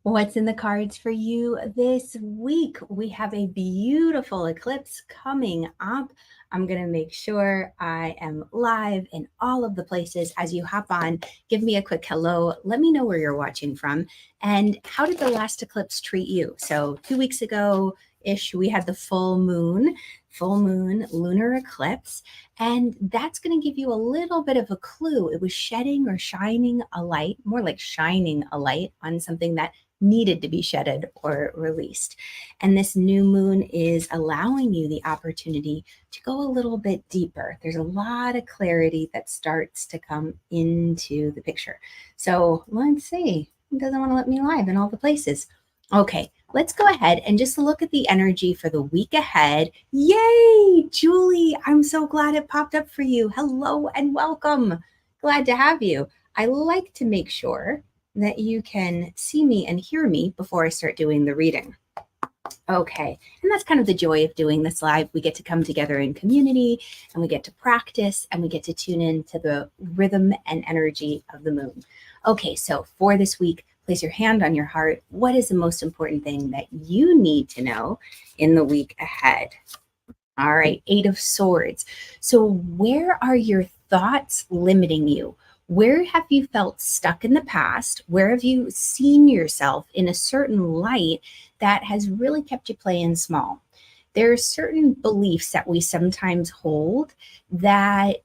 What's in the cards for you this week? We have a beautiful eclipse coming up. I'm going to make sure I am live in all of the places. As you hop on, give me a quick hello. Let me know where you're watching from. And how did the last eclipse treat you? So 2 weeks ago-ish, we had the full moon lunar eclipse. And that's going to give you a little bit of a clue. It was shedding or shining a light, more like shining a light on something that needed to be shedded or released. And this new moon is allowing you the opportunity to go a little bit deeper. There's a lot of clarity that starts to come into the picture. So let's see. It doesn't want to let me live in all the places. Okay, let's go ahead and just look at the energy for the week ahead. Yay, Julie, I'm so glad it popped up for you. Hello and welcome. Glad to have you. I like to make sure that you can see me and hear me before I start doing the reading. Okay, and that's kind of the joy of doing this live. We get to come together in community and we get to practice and we get to tune in to the rhythm and energy of the moon. Okay, so for this week, place your hand on your heart. What is the most important thing that you need to know in the week ahead? All right, 8 of Swords. So where are your thoughts limiting you? Where have you felt stuck in the past? Where have you seen yourself in a certain light that has really kept you playing small? There are certain beliefs that we sometimes hold that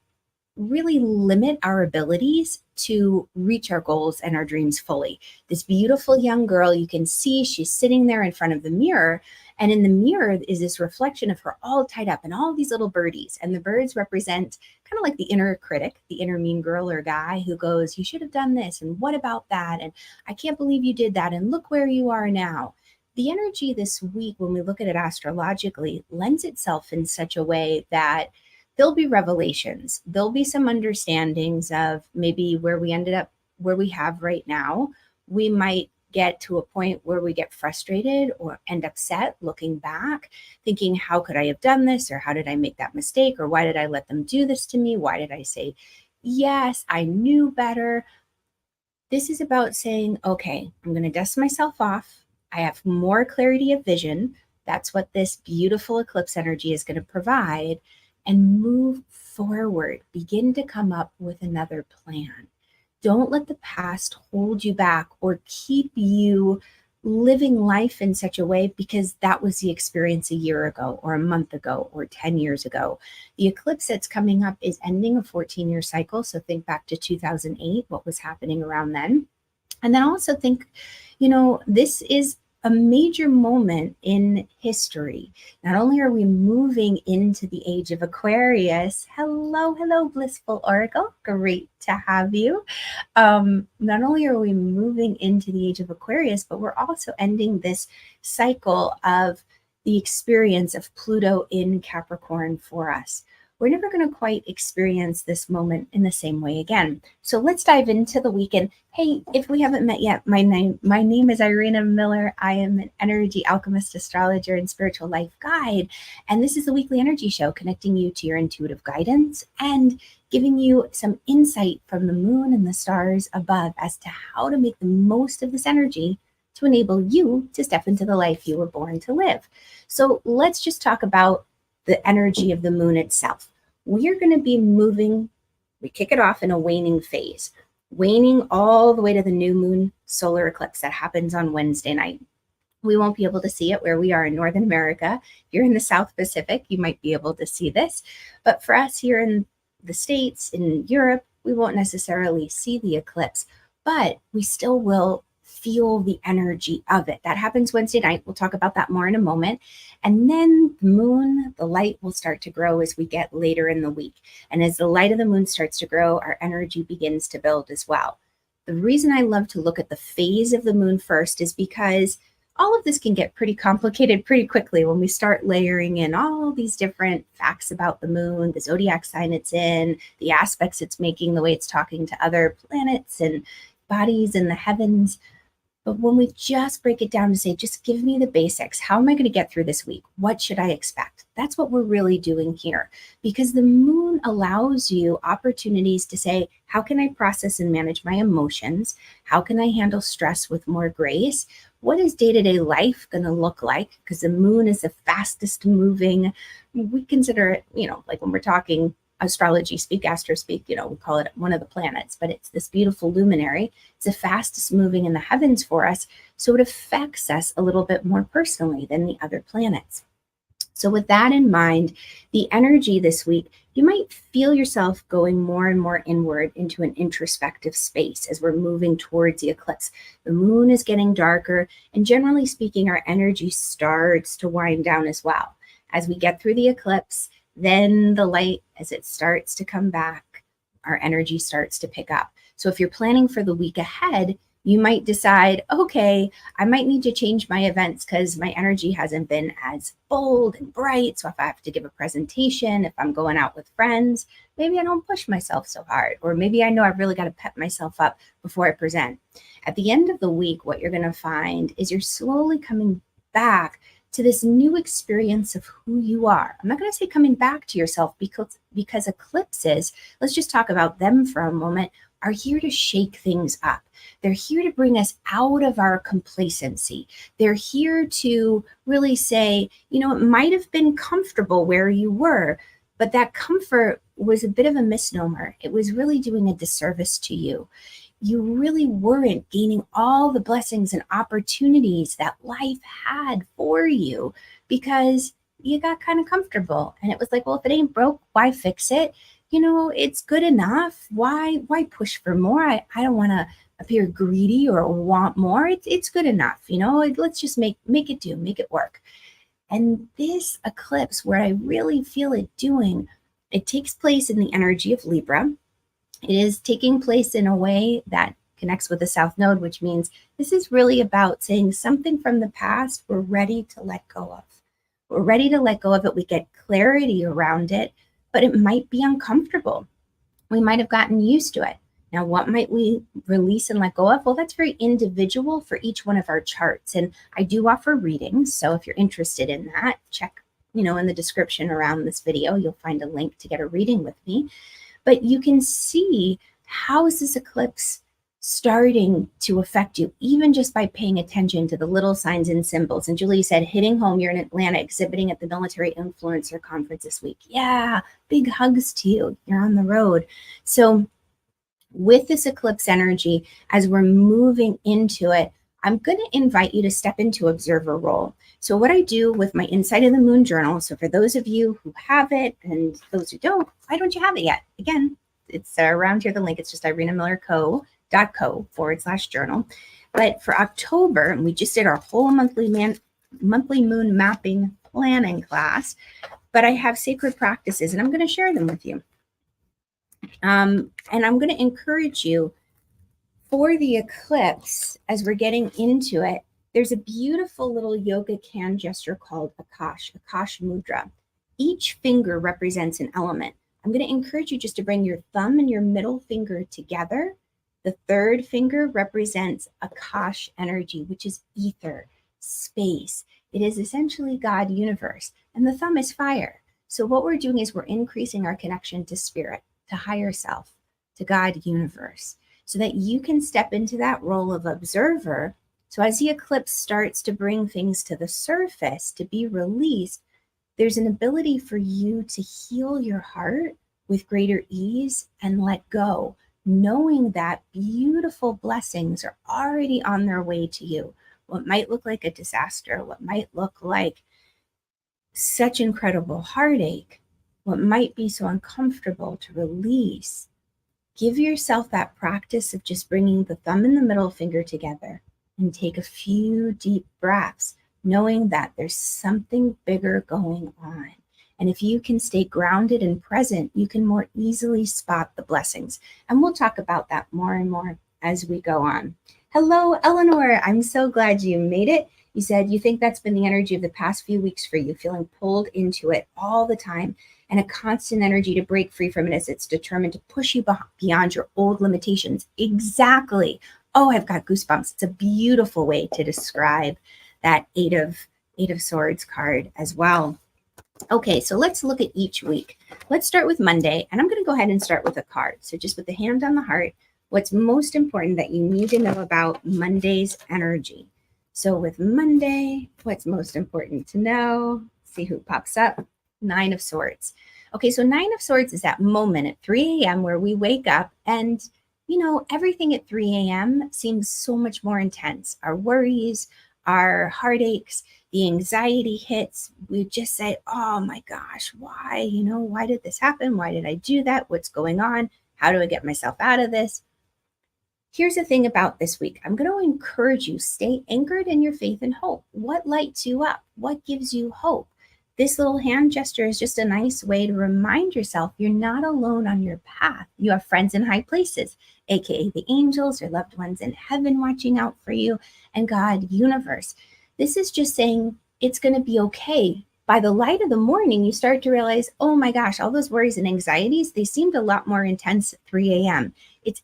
really limit our abilities to reach our goals and our dreams fully. This beautiful young girl, you can see she's sitting there in front of the mirror, and in the mirror is this reflection of her all tied up and all these little birdies. And the birds represent kind of like the inner critic, the inner mean girl or guy who goes, you should have done this, and what about that? And I can't believe you did that, and look where you are now. The energy this week, when we look at it astrologically, lends itself in such a way that there'll be revelations. There'll be some understandings of maybe where we ended up, where we have right now. We might get to a point where we get frustrated or end upset looking back, thinking, how could I have done this? Or how did I make that mistake? Or why did I let them do this to me? Why did I say, yes, I knew better? This is about saying, okay, I'm going to dust myself off. I have more clarity of vision. That's what this beautiful eclipse energy is going to provide. And move forward. Begin to come up with another plan. Don't let the past hold you back or keep you living life in such a way because that was the experience a year ago or a month ago or 10 years ago. The eclipse that's coming up is ending a 14-year cycle. So think back to 2008, what was happening around then. And then also think, this is a major moment in history. Not only are we moving into the age of Aquarius, hello, blissful Oracle, great to have you. Not only are we moving into the age of Aquarius, but we're also ending this cycle of the experience of Pluto in Capricorn for us. We're never going to quite experience this moment in the same way again. So let's dive into the weekend. Hey, if we haven't met yet, my name is Irena Miller. I am an energy alchemist, astrologer, and spiritual life guide. And this is the weekly energy show connecting you to your intuitive guidance and giving you some insight from the moon and the stars above as to how to make the most of this energy to enable you to step into the life you were born to live. So let's just talk about the energy of the moon itself. We are going to be moving, we kick it off in a waning phase, waning all the way to the new moon solar eclipse that happens on Wednesday night. We won't be able to see it where we are in Northern America. If you're in the South Pacific, you might be able to see this. But for us here in the States, in Europe, we won't necessarily see the eclipse, but we still will feel the energy of it. That happens Wednesday night. We'll talk about that more in a moment. And then the moon, the light will start to grow as we get later in the week. And as the light of the moon starts to grow, our energy begins to build as well. The reason I love to look at the phase of the moon first is because all of this can get pretty complicated pretty quickly when we start layering in all these different facts about the moon, the zodiac sign it's in, the aspects it's making, the way it's talking to other planets and bodies in the heavens. But when we just break it down to say, just give me the basics, how am I going to get through this week? What should I expect? That's what we're really doing here, because the moon allows you opportunities to say, how can I process and manage my emotions? How can I handle stress with more grace? What is day-to-day life going to look like? Because the moon is the fastest moving. We consider it, like when we're talking astrology speak, astro speak, we call it one of the planets, but it's this beautiful luminary. It's the fastest moving in the heavens for us. So it affects us a little bit more personally than the other planets. So with that in mind, the energy this week, you might feel yourself going more and more inward into an introspective space as we're moving towards the eclipse. The moon is getting darker, and generally speaking, our energy starts to wind down as well. As we get through the eclipse, then the light, as it starts to come back, our energy starts to pick up. So if you're planning for the week ahead, you might decide, okay, I might need to change my events because my energy hasn't been as bold and bright. So if I have to give a presentation, if I'm going out with friends, maybe I don't push myself so hard. Or maybe I know I've really got to pep myself up before I present. At the end of the week, what you're going to find is you're slowly coming back to this new experience of who you are. I'm not going to say coming back to yourself because eclipses, let's just talk about them for a moment, are here to shake things up. They're here to bring us out of our complacency. They're here to really say, it might have been comfortable where you were, but that comfort was a bit of a misnomer. It was really doing a disservice to you. You really weren't gaining all the blessings and opportunities that life had for you because you got kind of comfortable. And it was like, well, if it ain't broke, why fix it? It's good enough. Why push for more? I don't want to appear greedy or want more. It's good enough. Let's just make it do, make it work. And this eclipse, where I really feel it doing, it takes place in the energy of Libra. It is taking place in a way that connects with the South Node, which means this is really about saying something from the past we're ready to let go of. We're ready to let go of it. We get clarity around it, but it might be uncomfortable. We might have gotten used to it. Now, what might we release and let go of? Well, that's very individual for each one of our charts. And I do offer readings. So if you're interested in that, check, in the description around this video, you'll find a link to get a reading with me. But you can see how is this eclipse starting to affect you, even just by paying attention to the little signs and symbols. And Julie said, hitting home, you're in Atlanta exhibiting at the Military Influencer Conference this week. Yeah, big hugs to you. You're on the road. So with this eclipse energy, as we're moving into it, I'm going to invite you to step into observer role. So what I do with my Inside of the Moon journal, so for those of you who have it and those who don't, why don't you have it yet? Again, it's around here, the link, it's just irenamillerco.co/journal. But for October, and we just did our whole monthly moon mapping planning class, but I have sacred practices and I'm going to share them with you. And I'm going to encourage you for the eclipse, as we're getting into it, there's a beautiful little yoga hand gesture called Akash Mudra. Each finger represents an element. I'm going to encourage you just to bring your thumb and your middle finger together. The third finger represents Akash energy, which is ether, space. It is essentially God universe. And the thumb is fire. So what we're doing is we're increasing our connection to spirit, to higher self, to God universe, so that you can step into that role of observer. So as the eclipse starts to bring things to the surface to be released, there's an ability for you to heal your heart with greater ease and let go, knowing that beautiful blessings are already on their way to you. What might look like a disaster, what might look like such incredible heartache, what might be so uncomfortable to release. Give yourself that practice of just bringing the thumb and the middle finger together and take a few deep breaths, knowing that there's something bigger going on. And if you can stay grounded and present, you can more easily spot the blessings. And we'll talk about that more and more as we go on. Hello, Eleanor. I'm so glad you made it. You said you think that's been the energy of the past few weeks for you, feeling pulled into it all the time, and a constant energy to break free from it as it's determined to push you beyond your old limitations. Exactly. Oh, I've got goosebumps. It's a beautiful way to describe that Eight of Swords card as well. Okay, so let's look at each week. Let's start with Monday, and I'm going to go ahead and start with a card. So just with the hand on the heart, what's most important that you need to know about Monday's energy. So with Monday, what's most important to know? See who pops up. 9 of Swords. Okay, so 9 of Swords is that moment at 3 a.m. where we wake up and, everything at 3 a.m. seems so much more intense. Our worries, our heartaches, the anxiety hits. We just say, oh my gosh, why? Why did this happen? Why did I do that? What's going on? How do I get myself out of this? Here's the thing about this week. I'm going to encourage you, stay anchored in your faith and hope. What lights you up? What gives you hope? This little hand gesture is just a nice way to remind yourself you're not alone on your path. You have friends in high places, aka the angels, your loved ones in heaven watching out for you, and God, universe. This is just saying it's going to be okay. By the light of the morning, you start to realize, oh my gosh, all those worries and anxieties, they seemed a lot more intense at 3 a.m. It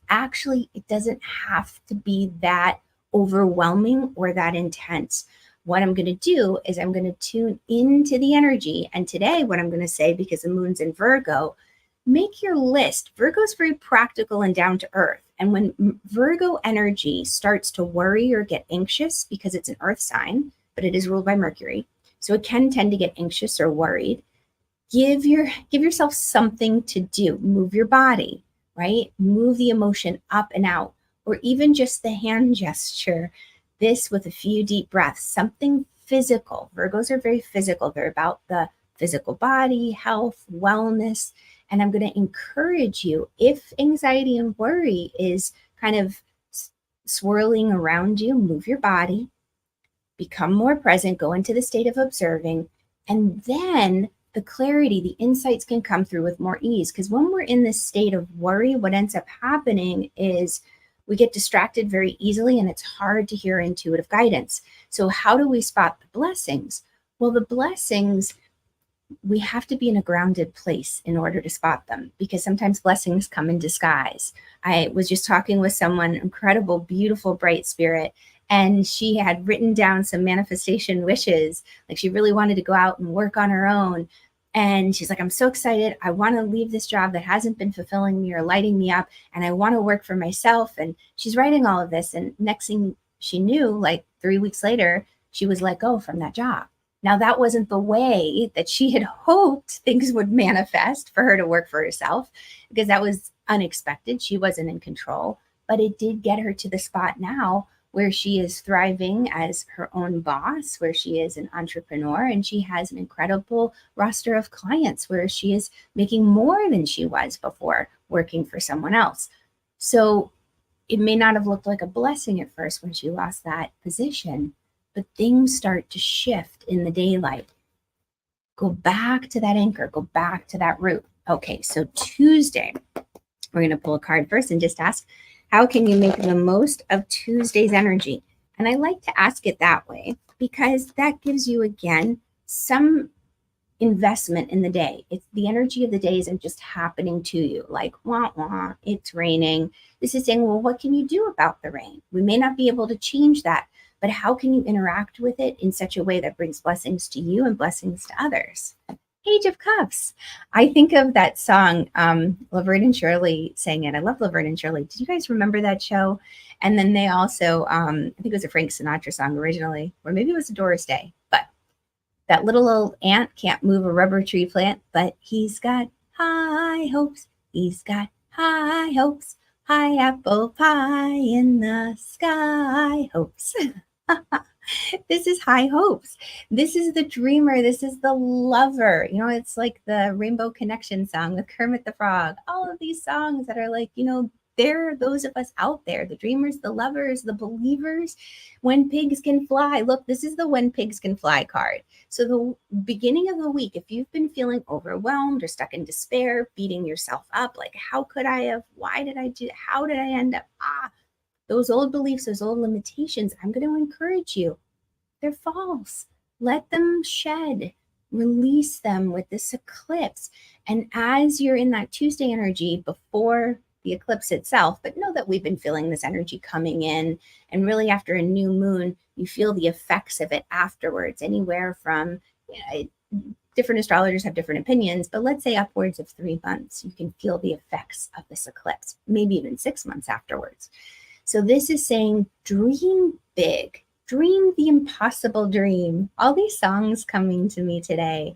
doesn't have to be that overwhelming or that intense. What I'm going to do is I'm going to tune into the energy. And today, what I'm going to say, because the moon's in Virgo, make your list. Virgo is very practical and down to earth. And when Virgo energy starts to worry or get anxious, because it's an earth sign, but it is ruled by Mercury, so it can tend to get anxious or worried, give yourself something to do. Move your body, right? Move the emotion up and out, or even just the hand gesture. This with a few deep breaths, something physical. Virgos are very physical. They're about the physical body, health, wellness. And I'm going to encourage you, if anxiety and worry is kind of swirling around you, move your body, become more present, go into the state of observing, and then the clarity, the insights can come through with more ease. Because when we're in this state of worry, what ends up happening is we get distracted very easily, and it's hard to hear intuitive guidance. So how do we spot the blessings? Well, the blessings, we have to be in a grounded place in order to spot them, because sometimes blessings come in disguise. I was just talking with someone, incredible, beautiful, bright spirit, and she had written down some manifestation wishes. Like she really wanted to go out and work on her own. And she's like, I'm so excited. I want to leave this job that hasn't been fulfilling me or lighting me up. And I want to work for myself. And she's writing all of this. And next thing she knew, like 3 weeks later, she was let go from that job. Now, that wasn't the way that she had hoped things would manifest for her to work for herself, because that was unexpected. She wasn't in control, but it did get her to the spot now where she is thriving as her own boss, where she is an entrepreneur, and she has an incredible roster of clients where she is making more than she was before working for someone else. So it may not have looked like a blessing at first when she lost that position, but things start to shift in the daylight. Go back to that anchor, go back to that root. Okay, so Tuesday, we're going to pull a card first and just ask, how can you make the most of Tuesday's energy? And I like to ask it that way because that gives you, again, some investment in the day. It's the energy of the day isn't just happening to you like, wah, wah, it's raining. This is saying, well, what can you do about the rain? We may not be able to change that, but how can you interact with it in such a way that brings blessings to you and blessings to others? Page of Cups. I think of that song, Laverne and Shirley sang it. I love Laverne and Shirley. Did you guys remember that show? And then they also, I think it was a Frank Sinatra song originally, or maybe it was a Doris Day. But that little old ant can't move a rubber tree plant, but he's got high hopes. He's got high hopes. High apple pie in the sky hopes. This is high hopes. This is the dreamer. This is the lover. It's like the Rainbow Connection song with Kermit the Frog. All of these songs that are like, there are those of us out there, the dreamers, the lovers, the believers. When pigs can fly. Look, this is the When Pigs Can Fly card. So the beginning of the week, if you've been feeling overwhelmed or stuck in despair, beating yourself up, like, how could I have? Why did I do? How did I end up? Those old beliefs, those old limitations, I'm going to encourage you. They're false. Let them shed. Release them with this eclipse. And as you're in that Tuesday energy before the eclipse itself, but know that we've been feeling this energy coming in. And really after a new moon, you feel the effects of it afterwards, anywhere from, different astrologers have different opinions, but let's say upwards of 3 months, you can feel the effects of this eclipse, maybe even 6 months afterwards. So this is saying, dream big, dream the impossible dream. All these songs coming to me today.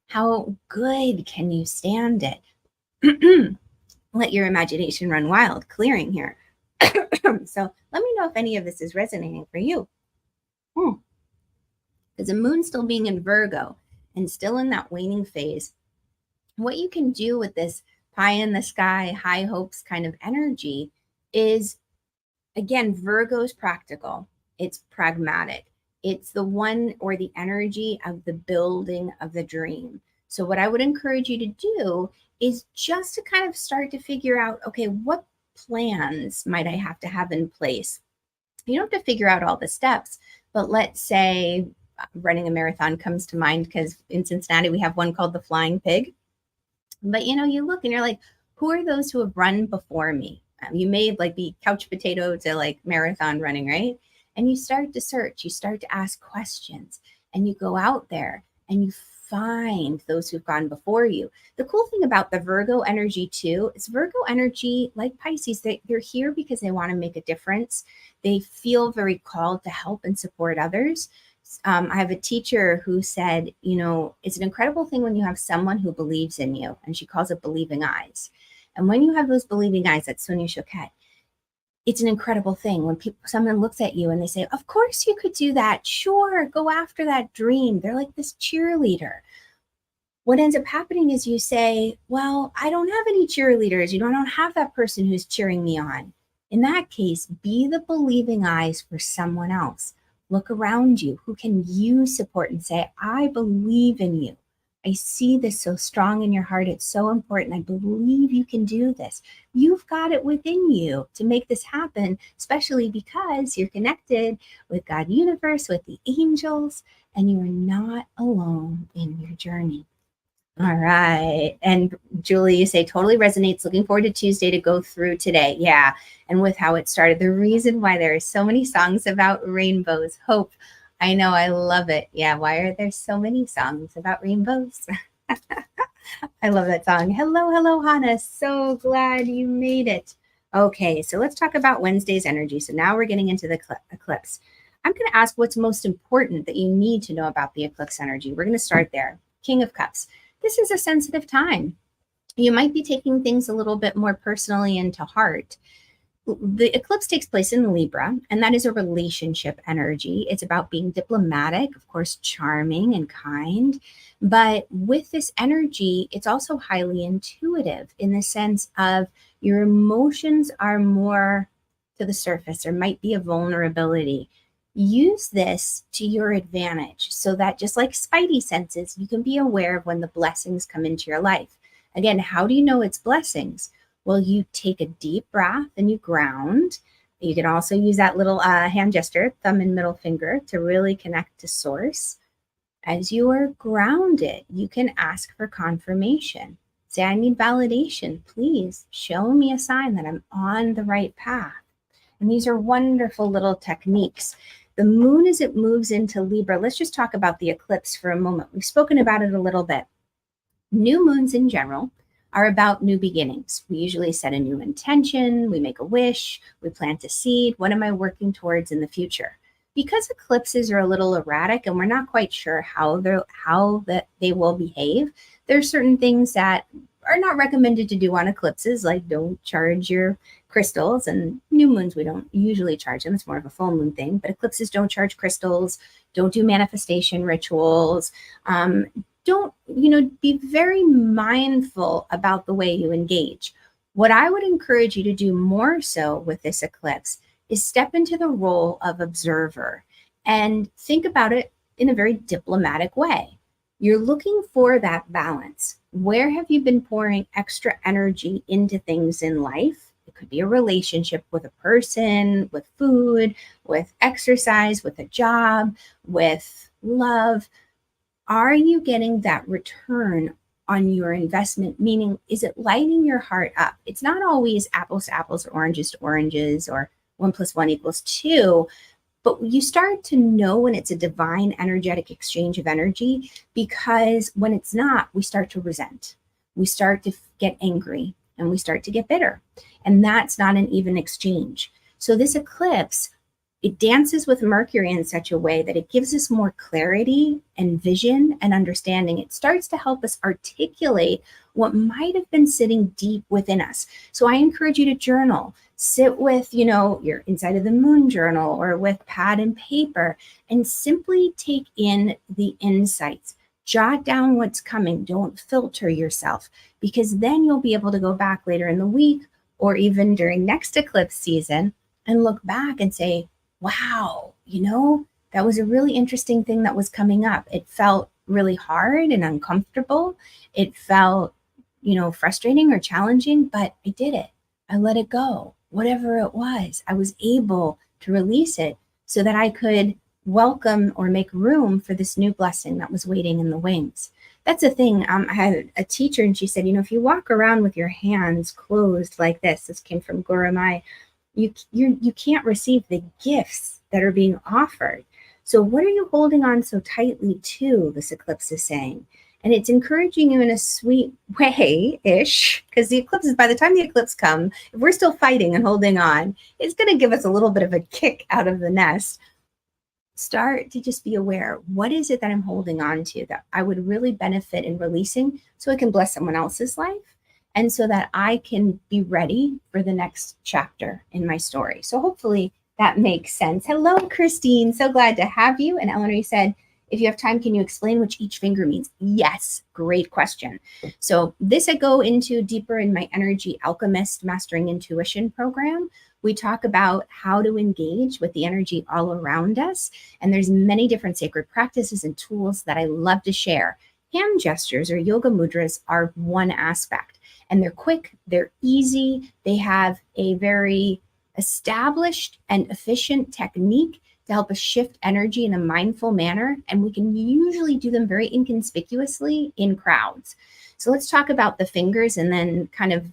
How good can you stand it? Let your imagination run wild, clearing here. So let me know if any of this is resonating for you. Because the moon's still being in Virgo and still in that waning phase. What you can do with this pie in the sky, high hopes kind of energy is, again, Virgo's practical. It's pragmatic. It's the one, or the energy of the building of the dream. So what I would encourage you to do is just to kind of start to figure out, okay, what plans might I have to have in place? You don't have to figure out all the steps, but let's say running a marathon comes to mind, because in Cincinnati, we have one called the Flying Pig. But, you look and you're like, who are those who have run before me? You may be couch potato to marathon running, right? And you start to search, you start to ask questions, and you go out there and you find those who've gone before you. The cool thing about the Virgo energy too is Virgo energy, like Pisces, they're here because they want to make a difference. They feel very called to help and support others. I have a teacher who said, it's an incredible thing when you have someone who believes in you, and she calls it believing eyes. And when you have those believing eyes, that's Sonia Choquette, it's an incredible thing when someone looks at you and they say, of course you could do that. Sure, go after that dream. They're like this cheerleader. What ends up happening is you say, well, I don't have any cheerleaders. I don't have that person who's cheering me on. In that case, be the believing eyes for someone else. Look around you. Who can you support and say, I believe in you. I see this so strong in your heart. It's so important. I believe you can do this. You've got it within you to make this happen, especially because you're connected with God universe, with the angels, and you are not alone in your journey. All right. And Julie, you say totally resonates. Looking forward to Tuesday to go through today. Yeah. And with how it started, the reason why there are so many songs about rainbows, hope. I know, I love it. Yeah, why are there so many songs about rainbows? I love that song. Hello, Hannah. So glad you made it. Okay, so let's talk about Wednesday's energy. So now we're getting into the eclipse. I'm going to ask what's most important that you need to know about the eclipse energy. We're going to start there. King of Cups. This is a sensitive time. You might be taking things a little bit more personally and to heart. The eclipse takes place in Libra, and that is a relationship energy. It's about being diplomatic, of course, charming and kind. But with this energy, it's also highly intuitive in the sense of your emotions are more to the surface. There might be a vulnerability. Use this to your advantage so that, just like spidey senses, you can be aware of when the blessings come into your life. Again, how do you know it's blessings? Well, you take a deep breath and you ground. You can also use that little hand gesture, thumb and middle finger, to really connect to source. As you are grounded, you can ask for confirmation. Say, I need validation. Please show me a sign that I'm on the right path. And these are wonderful little techniques. The moon, as it moves into Libra, let's just talk about the eclipse for a moment. We've spoken about it a little bit. New moons in general are about new beginnings. We usually set a new intention, we make a wish, we plant a seed. What am I working towards in the future? Because eclipses are a little erratic and we're not quite sure how they will behave, there are certain things that are not recommended to do on eclipses, like don't charge your crystals, and new moons, we don't usually charge them. It's more of a full moon thing, but eclipses don't charge crystals, don't do manifestation rituals. Don't, be very mindful about the way you engage. What I would encourage you to do more so with this eclipse is step into the role of observer and think about it in a very diplomatic way. You're looking for that balance. Where have you been pouring extra energy into things in life? It could be a relationship with a person, with food, with exercise, with a job, with love. Are you getting that return on your investment, meaning, is it lighting your heart up? It's not always apples to apples or oranges to oranges or 1 + 1 = 2, but you start to know when it's a divine energetic exchange of energy, because when it's not, we start to resent. We start to get angry and we start to get bitter. And that's not an even exchange. So this eclipse, it dances with Mercury in such a way that it gives us more clarity and vision and understanding. It starts to help us articulate what might have been sitting deep within us. So I encourage you to journal. Sit with, your Inside of the Moon journal or with pad and paper, and simply take in the insights. Jot down what's coming. Don't filter yourself, because then you'll be able to go back later in the week or even during next eclipse season and look back and say, wow, that was a really interesting thing that was coming up. It felt really hard and uncomfortable. It felt, frustrating or challenging, but I did it. I let it go. Whatever it was, I was able to release it so that I could welcome or make room for this new blessing that was waiting in the wings. That's the thing. I had a teacher, and she said, if you walk around with your hands closed like this came from Guru Mai, you can't receive the gifts that are being offered. So what are you holding on so tightly to, this eclipse is saying? And it's encouraging you in a sweet way-ish, because the eclipse, by the time the eclipse comes, if we're still fighting and holding on, it's going to give us a little bit of a kick out of the nest. Start to just be aware, what is it that I'm holding on to that I would really benefit in releasing so it can bless someone else's life, and so that I can be ready for the next chapter in my story. So hopefully that makes sense. Hello, Christine. So glad to have you. And Eleanor said, if you have time, can you explain which each finger means? Yes, great question. So this I go into deeper in my Energy Alchemist Mastering Intuition program. We talk about how to engage with the energy all around us. And there's many different sacred practices and tools that I love to share. Hand gestures or yoga mudras are one aspect. And they're quick, they're easy, they have a very established and efficient technique to help us shift energy in a mindful manner. And we can usually do them very inconspicuously in crowds. So let's talk about the fingers and then kind of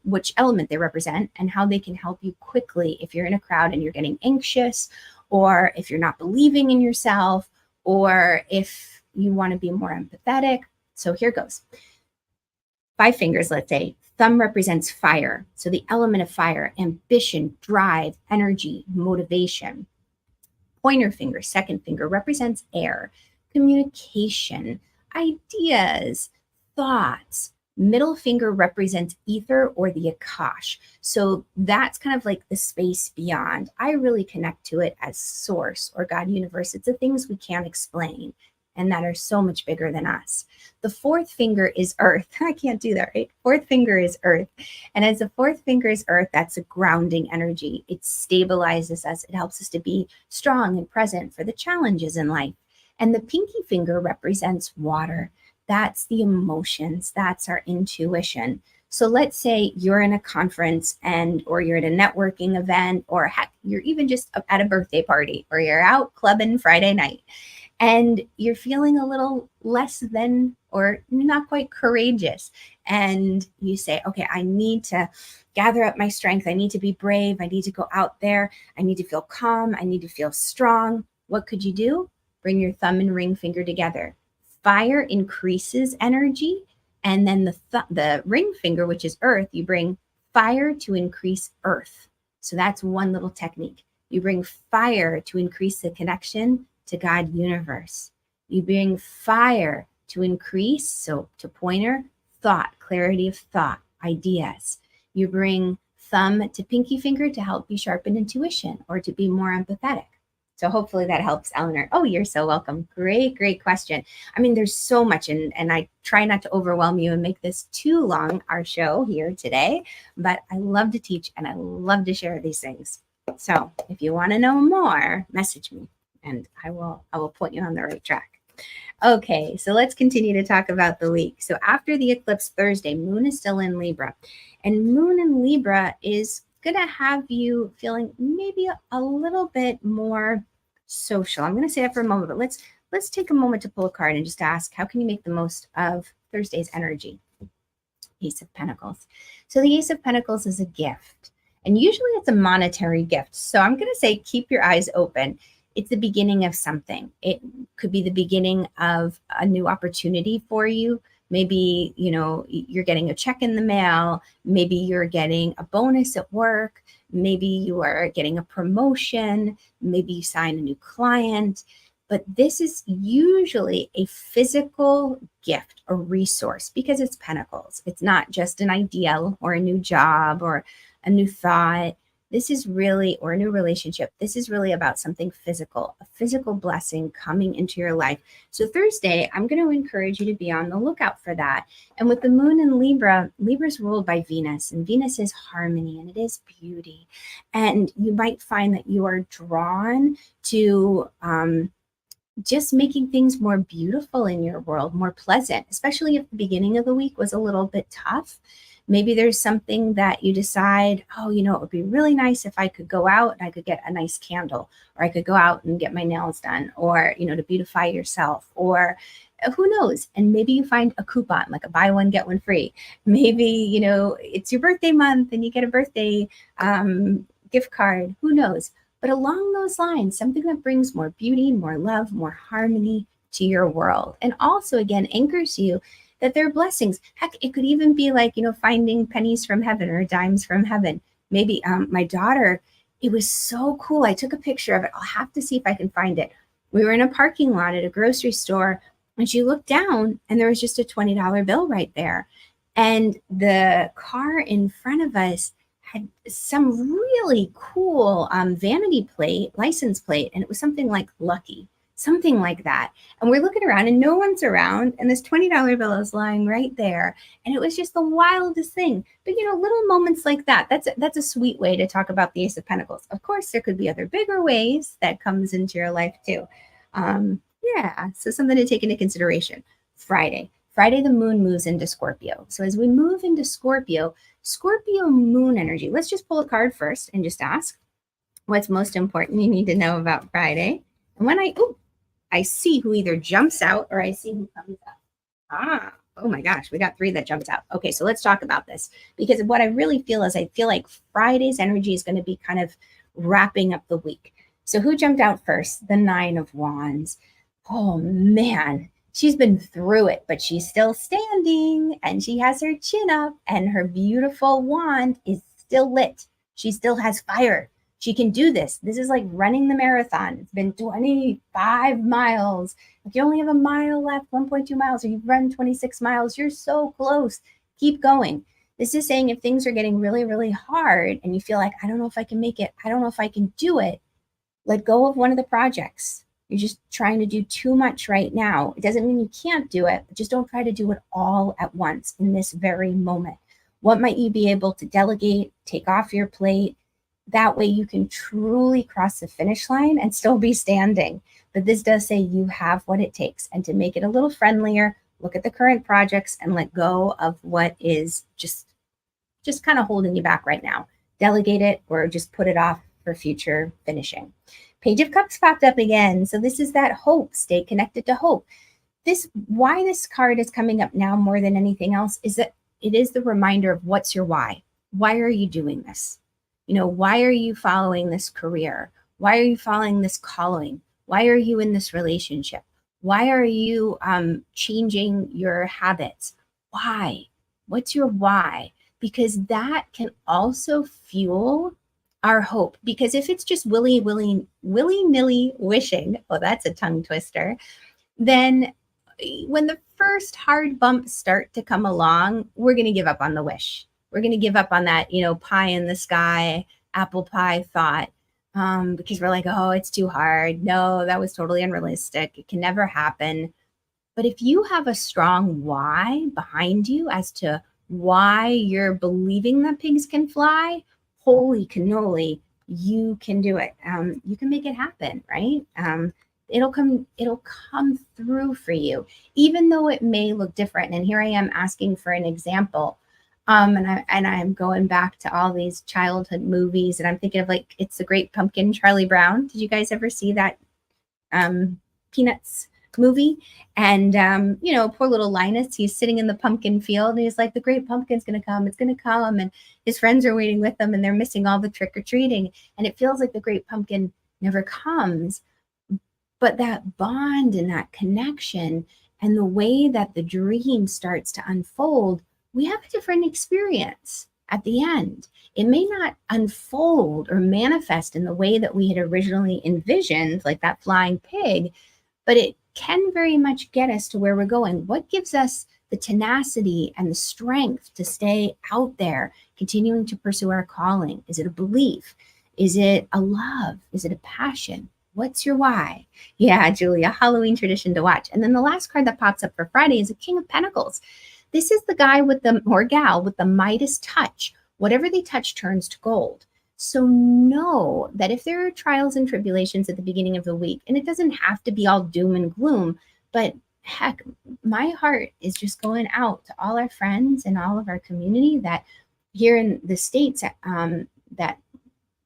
which element they represent and how they can help you quickly if you're in a crowd and you're getting anxious, or if you're not believing in yourself, or if you want to be more empathetic. So here goes. 5 fingers, let's say. Thumb represents fire. So the element of fire, ambition, drive, energy, motivation. Pointer finger, second finger, represents air, communication, ideas, thoughts. Middle finger represents ether or the Akash. So that's kind of like the space beyond. I really connect to it as source or God universe. It's the things we can't explain and that are so much bigger than us. The fourth finger is earth. I can't do that, right? Fourth finger is earth. And as the fourth finger is earth, that's a grounding energy. It stabilizes us. It helps us to be strong and present for the challenges in life. And the pinky finger represents water. That's the emotions. That's our intuition. So let's say you're in a conference or you're at a networking event, or heck, you're even just at a birthday party, or you're out clubbing Friday night. And you're feeling a little less than or not quite courageous. And you say, okay, I need to gather up my strength. I need to be brave. I need to go out there. I need to feel calm. I need to feel strong. What could you do? Bring your thumb and ring finger together. Fire increases energy. And then the ring finger, which is earth, you bring fire to increase earth. So that's one little technique. You bring fire to increase the connection to God universe. You bring fire to increase, so to pointer, thought, clarity of thought, ideas. You bring thumb to pinky finger to help you sharpen intuition or to be more empathetic. So hopefully that helps, Eleanor. Oh, you're so welcome. Great question. I mean, there's so much, and I try not to overwhelm you and make this too long, our show here today, but I love to teach and I love to share these things. So if you want to know more, message me and I will point you on the right track. Okay, so let's continue to talk about the week. So after the eclipse Thursday, Moon is still in Libra, and Moon in Libra is going to have you feeling maybe a little bit more social. I'm going to say that for a moment, but let's let's take a moment to pull a card and just ask, how can you make the most of Thursday's energy? Ace of Pentacles. So the Ace of Pentacles is a gift, and usually it's a monetary gift. So I'm going to say keep your eyes open. It's the beginning of something. It could be the beginning of a new opportunity for you. Maybe, you know, you're getting a check in the mail. Maybe you're getting a bonus at work. Maybe you are getting a promotion. Maybe you sign a new client. But this is usually a physical gift, a resource, because it's pentacles. It's not just an idea or a new job or a new thought. This is really, or a new relationship. This is really about something physical, a physical blessing coming into your life. So Thursday, I'm going to encourage you to be on the lookout for that. And with the moon in Libra, Libra is ruled by Venus, and Venus is harmony and it is beauty. And you might find that you are drawn to, just making things more beautiful in your world, more pleasant, especially if the beginning of the week was a little bit tough. Maybe there's something that you decide, oh, you know, it would be really nice if I could go out and I could get a nice candle, or I could go out and get my nails done, or, you know, to beautify yourself, or who knows? And maybe you find a coupon, like a buy one, get one free. Maybe, you know, it's your birthday month and you get a birthday gift card. Who knows? But along those lines, something that brings more beauty, more love, more harmony to your world. And also, again, anchors you that there are blessings. Heck, it could even be like, you know, finding pennies from heaven or dimes from heaven. Maybe my daughter, it was so cool. I took a picture of it. I'll have to see if I can find it. We were in a parking lot at a grocery store, and she looked down and there was just a $20 bill right there. And the car in front of us had some really cool vanity plate, license plate, and it was something like Lucky, something like that. And we're looking around and no one's around, and this $20 bill is lying right there. And it was just the wildest thing. But, you know, little moments like that, that's a sweet way to talk about the Ace of Pentacles. Of course, there could be other bigger ways that comes into your life too. Yeah, so something to take into consideration. Friday, the moon moves into Scorpio. So as we move into Scorpio moon energy, let's just pull a card first and just ask what's most important you need to know about Friday. And when I see who either jumps out or I see who comes up. Oh my gosh, we got 3 that jumped out. Okay, so let's talk about this, because what I really feel is I feel like Friday's energy is going to be kind of wrapping up the week. So who jumped out first? The 9 of Wands. Oh man, she's been through it, but she's still standing and she has her chin up and her beautiful wand is still lit. She still has fire. She can do this. This is like running the marathon. It's been 25 miles. If you only have a mile left, 1.2 miles, or you've run 26 miles, you're so close. Keep going. This is saying if things are getting really, really hard and you feel like, I don't know if I can make it, I don't know if I can do it, let go of one of the projects. You're just trying to do too much right now. It doesn't mean you can't do it, but just don't try to do it all at once in this very moment. What might you be able to delegate, take off your plate? That way you can truly cross the finish line and still be standing. But this does say you have what it takes. And to make it a little friendlier, look at the current projects and let go of what is just kind of holding you back right now. Delegate it or just put it off for future finishing. Page of Cups popped up again. So this is that hope. Stay connected to hope. Why this card is coming up now more than anything else is that it is the reminder of what's your why. Why are you doing this? You know, why are you following this career? Why are you following this calling? Why are you in this relationship? Why are you changing your habits? Why? What's your why? Because that can also fuel our hope. Because if it's just willy-nilly wishing, oh, that's a tongue twister, then when the first hard bumps start to come along, we're going to give up on the wish. We're going to give up on that, you know, pie in the sky, apple pie thought, because we're like, oh, it's too hard. No, that was totally unrealistic. It can never happen. But if you have a strong why behind you as to why you're believing that pigs can fly, holy cannoli, you can do it. You can make it happen, right? It'll come through for you, even though it may look different. And here I am asking for an example. And I'm going back to all these childhood movies, and I'm thinking of like It's the Great Pumpkin, Charlie Brown. Did you guys ever see that Peanuts movie. And, poor little Linus, he's sitting in the pumpkin field and he's like, the great pumpkin's going to come. It's going to come. And his friends are waiting with him and they're missing all the trick or treating. And it feels like the great pumpkin never comes. But that bond and that connection and the way that the dream starts to unfold, we have a different experience at the end. It may not unfold or manifest in the way that we had originally envisioned, like that flying pig, but it can very much get us to where we're going. What gives us the tenacity and the strength to stay out there, continuing to pursue our calling? Is it a belief? Is it a love? Is it a passion? What's your why? Yeah, Julia, Halloween tradition to watch. And then the last card that pops up for Friday is a King of Pentacles. This is the guy or gal with the Midas touch. Whatever they touch turns to gold. So know that if there are trials and tribulations at the beginning of the week, and it doesn't have to be all doom and gloom, but heck, my heart is just going out to all our friends and all of our community that here in the States that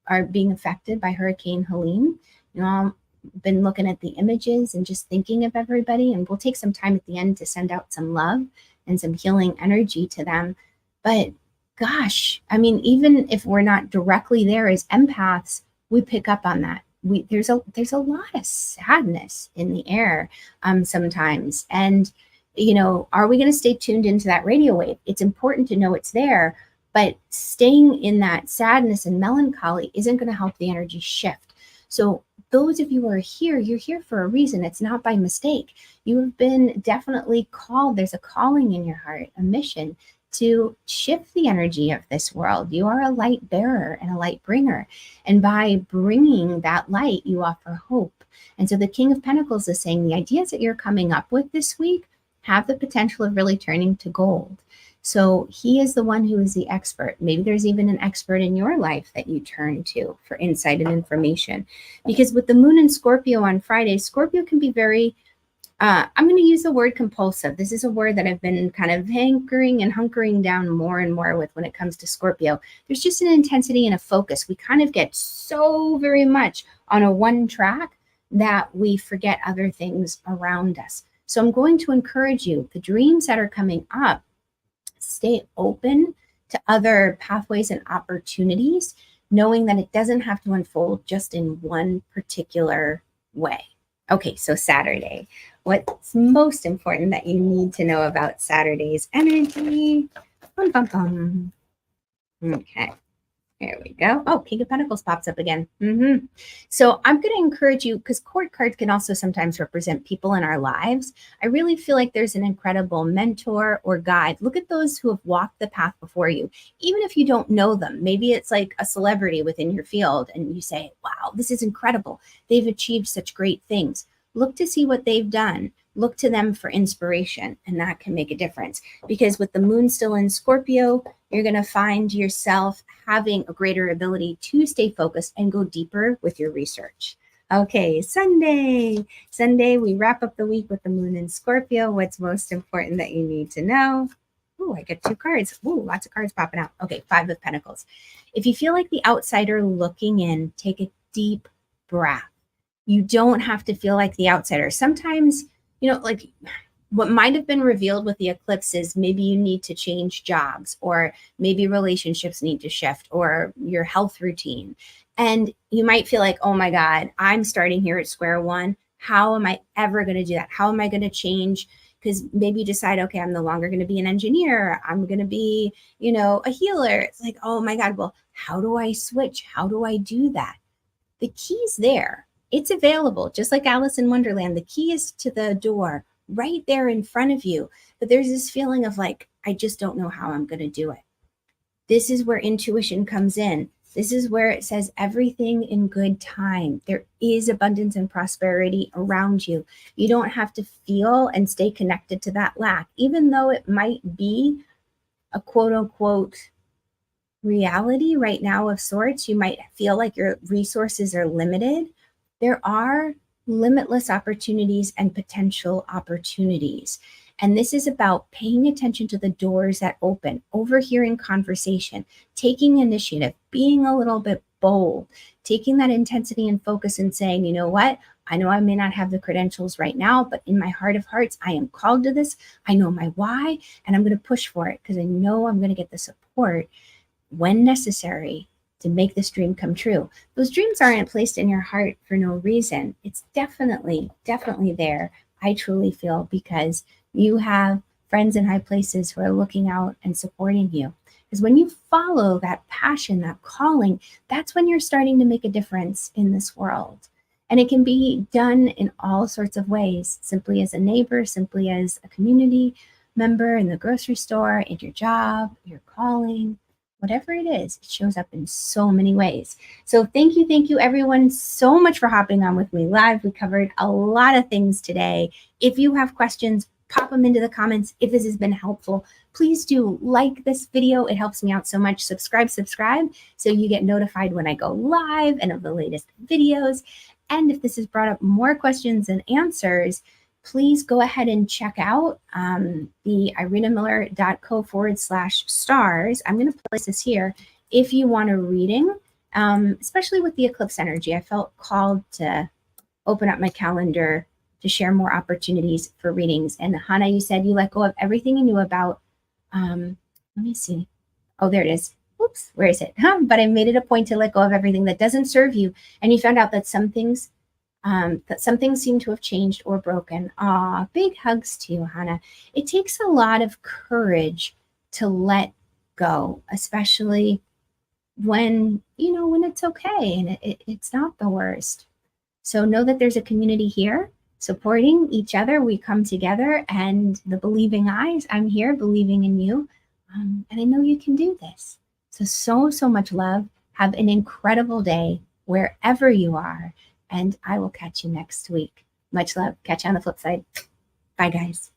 are being affected by Hurricane Helene. I've been looking at the images and just thinking of everybody, and we'll take some time at the end to send out some love and some healing energy to them. But gosh, I mean, even if we're not directly there as empaths, we pick up on that. There's a lot of sadness in the air sometimes. And, are we going to stay tuned into that radio wave? It's important to know it's there, but staying in that sadness and melancholy isn't going to help the energy shift. So those of you who are here, you're here for a reason. It's not by mistake. You have been definitely called. There's a calling in your heart, a mission to shift the energy of this world. You are a light bearer and a light bringer. And by bringing that light, you offer hope. And so the King of Pentacles is saying the ideas that you're coming up with this week have the potential of really turning to gold. So he is the one who is the expert. Maybe there's even an expert in your life that you turn to for insight and information. Because with the moon in Scorpio on Friday, Scorpio can be very I'm going to use the word compulsive. This is a word that I've been kind of hankering and hunkering down more and more with when it comes to Scorpio. There's just an intensity and a focus. We kind of get so very much on a one track that we forget other things around us. So I'm going to encourage you, the dreams that are coming up, stay open to other pathways and opportunities, knowing that it doesn't have to unfold just in one particular way. Okay, so Saturday. What's most important that you need to know about Saturday's energy? Bum, bum, bum. Okay, here we go. Oh, King of Pentacles pops up again. So I'm going to encourage you, because court cards can also sometimes represent people in our lives. I really feel like there's an incredible mentor or guide. Look at those who have walked the path before you, even if you don't know them. Maybe it's like a celebrity within your field and you say, wow, this is incredible. They've achieved such great things. Look to see what they've done. Look to them for inspiration, and that can make a difference. Because with the moon still in Scorpio, you're going to find yourself having a greater ability to stay focused and go deeper with your research. Okay, Sunday. Sunday, we wrap up the week with the moon in Scorpio. What's most important that you need to know? Ooh, I get 2 cards. Ooh, lots of cards popping out. Okay, 5 of Pentacles. If you feel like the outsider looking in, take a deep breath. You don't have to feel like the outsider. Sometimes, like what might have been revealed with the eclipse is maybe you need to change jobs, or maybe relationships need to shift, or your health routine. And you might feel like, oh my God, I'm starting here at square one. How am I ever going to do that? How am I going to change? Because maybe you decide, okay, I'm no longer going to be an engineer. I'm going to be, a healer. It's like, oh my God, well, how do I switch? How do I do that? The key's there. It's available, just like Alice in Wonderland. The key is to the door right there in front of you. But there's this feeling of like, I just don't know how I'm going to do it. This is where intuition comes in. This is where it says everything in good time. There is abundance and prosperity around you. You don't have to feel and stay connected to that lack, even though it might be a quote unquote reality right now of sorts. You might feel like your resources are limited. There are limitless opportunities and potential opportunities. And this is about paying attention to the doors that open, overhearing conversation, taking initiative, being a little bit bold, taking that intensity and focus and saying, you know what? I know I may not have the credentials right now, but in my heart of hearts, I am called to this. I know my why, and I'm going to push for it because I know I'm going to get the support when necessary to make this dream come true. Those dreams aren't placed in your heart for no reason. It's definitely there. I truly feel because you have friends in high places who are looking out and supporting you. Because when you follow that passion, that calling, that's when you're starting to make a difference in this world. And it can be done in all sorts of ways, simply as a neighbor, simply as a community member in the grocery store, in your job, your calling, whatever it is, it shows up in so many ways. So thank you everyone so much for hopping on with me live. We covered a lot of things today. If you have questions, pop them into the comments. If this has been helpful, please do like this video. It helps me out so much. Subscribe so you get notified when I go live and of the latest videos. And if this has brought up more questions and answers, please go ahead and check out the irenamiller.co/stars. I'm going to place this here if you want a reading, especially with the eclipse energy. I felt called to open up my calendar to share more opportunities for readings. And Hannah, you said you let go of everything you knew about, let me see. Oh, there it is. Oops, where is it? But I made it a point to let go of everything that doesn't serve you. And you found out that some things seem to have changed or broken. Aw, big hugs to you, Hannah. It takes a lot of courage to let go, especially when it's okay and it's not the worst. So know that there's a community here supporting each other. We come together, and the believing eyes, I'm here believing in you. And I know you can do this. So much love. Have an incredible day wherever you are. And I will catch you next week. Much love. Catch you on the flip side. Bye, guys.